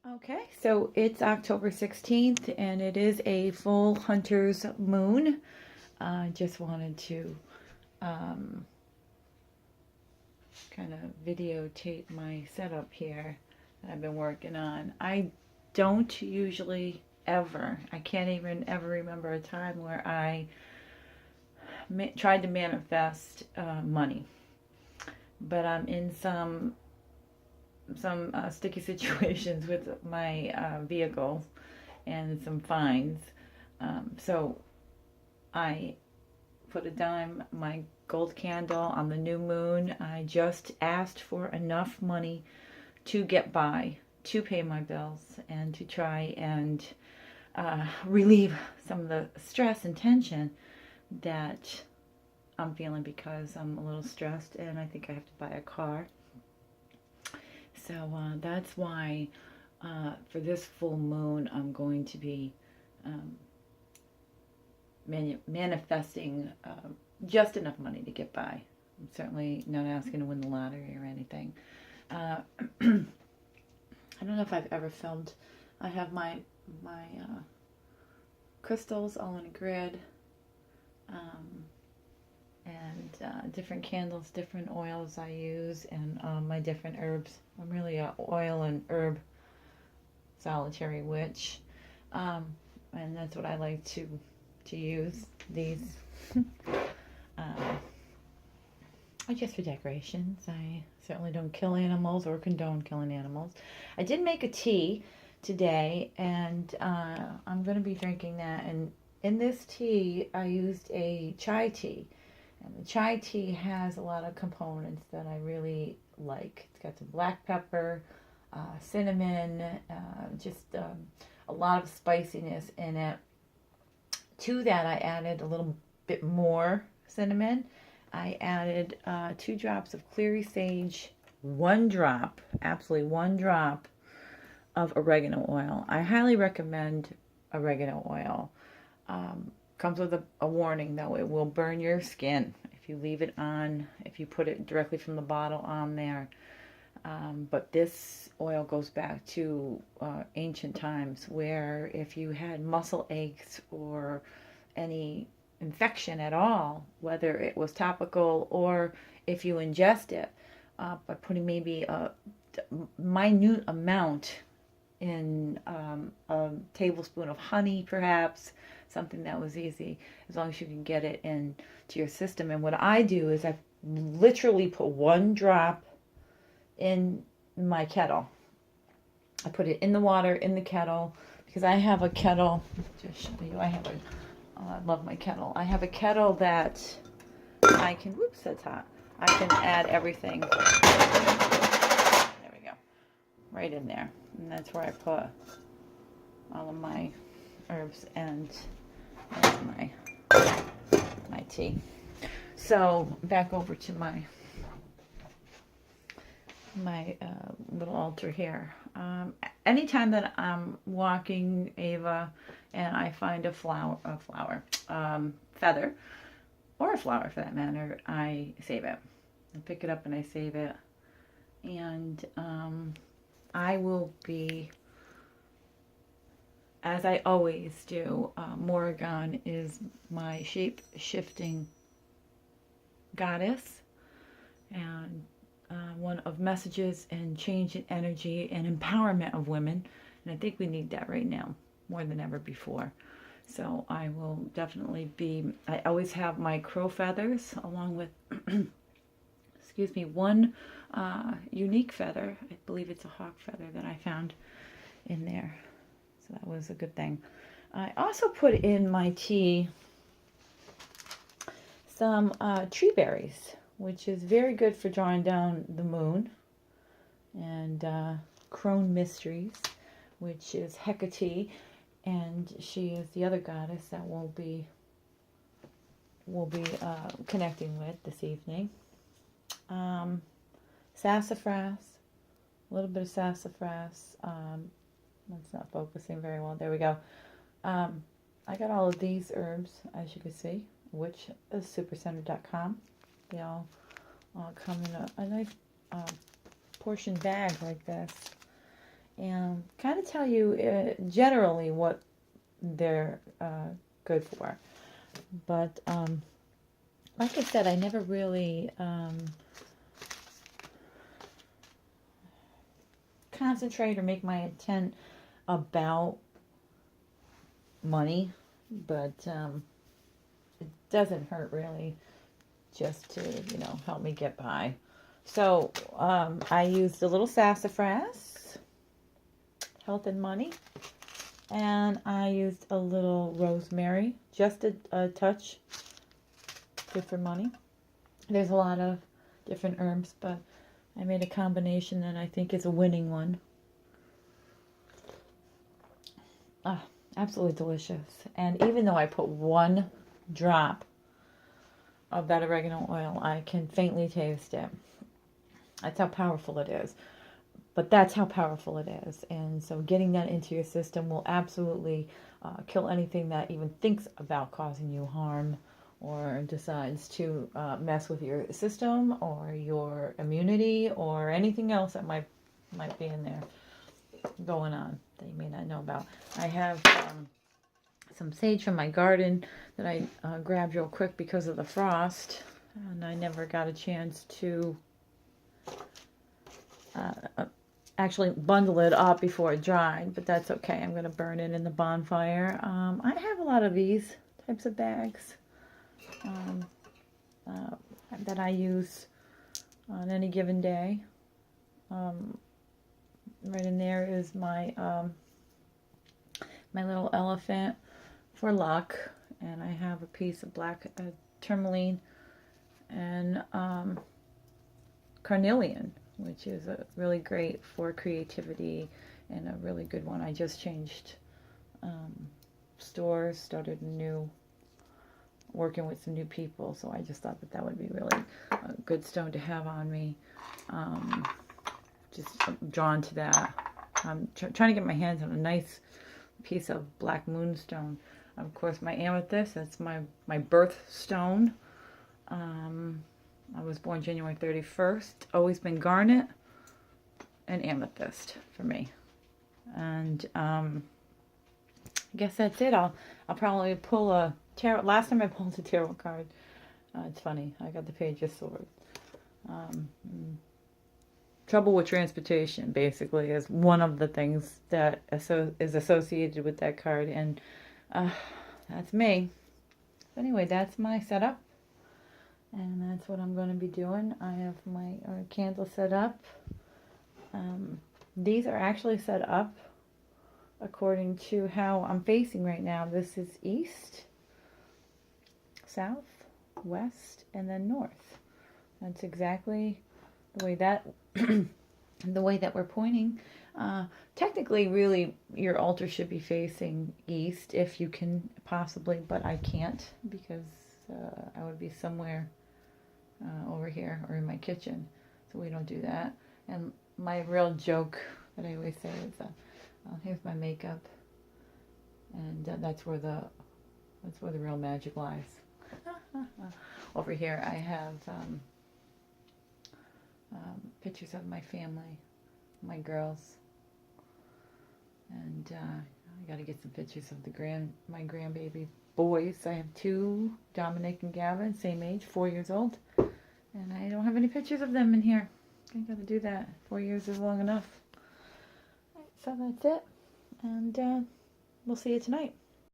Okay, so it's October 16th and it is a full hunter's moon. I just wanted to um, kind of videotape my setup here that I've been working on. I don't usually ever, I can't even ever remember a time where I tried to manifest money. But I'm in some sticky situations with my vehicle and some fines. So I put a dime, my gold candle on the new moon. I just asked for enough money to get by, to pay my bills, and to try and relieve some of the stress and tension that I'm feeling because I'm a little stressed and I think I have to buy a car. So that's why for this full moon I'm going to be um, manifesting just enough money to get by. I'm certainly not asking to win the lottery or anything. I don't know if I've ever filmed. I have my crystals all in a grid, and different candles, different oils I use, and my different herbs. I'm really a oil and herb solitary witch, and that's what I like to use these. Just for decorations. I certainly don't kill animals or condone killing animals. I did make a tea today, and I'm going to be drinking that. And in this tea, I used a chai tea. And the chai tea has a lot of components that I really like. It's got some black pepper, cinnamon, just a lot of spiciness in it. To that, I added a little bit more cinnamon. I added 2 drops of clary sage, 1 drop, absolutely 1 drop of oregano oil. I highly recommend oregano oil. Comes with a warning though, it will burn your skin if you leave it on, if you put it directly from the bottle on there. But this oil goes back to ancient times where if you had muscle aches or any infection at all, whether it was topical or if you ingest it, by putting maybe a minute amount in a tablespoon of honey, perhaps, something that was easy, as long as you can get it into your system. And what I do is I literally put 1 drop in my kettle. I put it in the water in the kettle because I have a kettle. Just show you, I love my kettle. I have a kettle that I can. Whoops, that's hot. I can add everything. There we go, right in there, and that's where I put all of my herbs and my tea. So back over to my little altar here. Anytime that I'm walking Ava and I find a feather, or a flower for that matter, I save it. I pick it up and I save it. And I will be, as I always do, Morrigan is my shape-shifting goddess, and one of messages and change in energy and empowerment of women. And I think we need that right now more than ever before. So I will definitely be, I always have my crow feathers along with, excuse me, 1 unique feather. I believe it's a hawk feather that I found in there. So that was a good thing. I also put in my tea some tree berries, which is very good for drawing down the moon, and Crone Mysteries, which is Hecate, and she is the other goddess that we'll be connecting with this evening. Sassafras, a little bit of sassafras. That's not focusing very well. There we go. I got all of these herbs, as you can see, which is supercenter.com. They all come in a nice portion bag like this. and kind of tell you generally what they're good for. But like I said, I never really concentrate or make my intent about money, but it doesn't hurt really just to, help me get by. So I used a little sassafras, health and money, and I used a little rosemary, just a touch, good for money. There's a lot of different herbs, but I made a combination that I think is a winning one. Ah, absolutely delicious. And even though I put 1 drop of that oregano oil, I can faintly taste it. That's how powerful it is. But that's how powerful it is. And so getting that into your system will absolutely kill anything that even thinks about causing you harm or decides to mess with your system or your immunity or anything else that might be in there going on that you may not know about. I have some sage from my garden that I grabbed real quick because of the frost, and I never got a chance to actually bundle it up before it dried, but that's okay. I'm going to burn it in the bonfire. I have a lot of these types of bags that I use on any given day. Right in there is my my little elephant for luck, and I have a piece of black tourmaline and carnelian, which is really great for creativity and a really good one. I just changed stores, started working with some new people, so I just thought that would be really a good stone to have on me. Just drawn to that. I'm trying to get my hands on a nice piece of black moonstone. Of course, my amethyst, that's my birth stone. I was born January 31st. Always been garnet and amethyst for me. And I guess that's it. I'll probably pull a tarot. Last time I pulled a tarot card. It's funny. I got the Page of Swords. Trouble with transportation, basically, is one of the things that is associated with that card. And that's me. Anyway, that's my setup. And that's what I'm going to be doing. I have my candle set up. These are actually set up according to how I'm facing right now. This is east, south, west, and then north. That's exactly the way that the way that we're pointing. Technically, really, your altar should be facing east if you can possibly, but I can't because I would be somewhere over here or in my kitchen, so we don't do that. And my real joke that I always say is, here's my makeup, and that's where the real magic lies. Over here, I have pictures of my family, my girls, and I got to get some pictures of my grandbaby boys. I have 2, Dominic and Gavin, same age, 4 years old, and I don't have any pictures of them in here. I got to do that. 4 years is long enough. So that's it, and we'll see you tonight.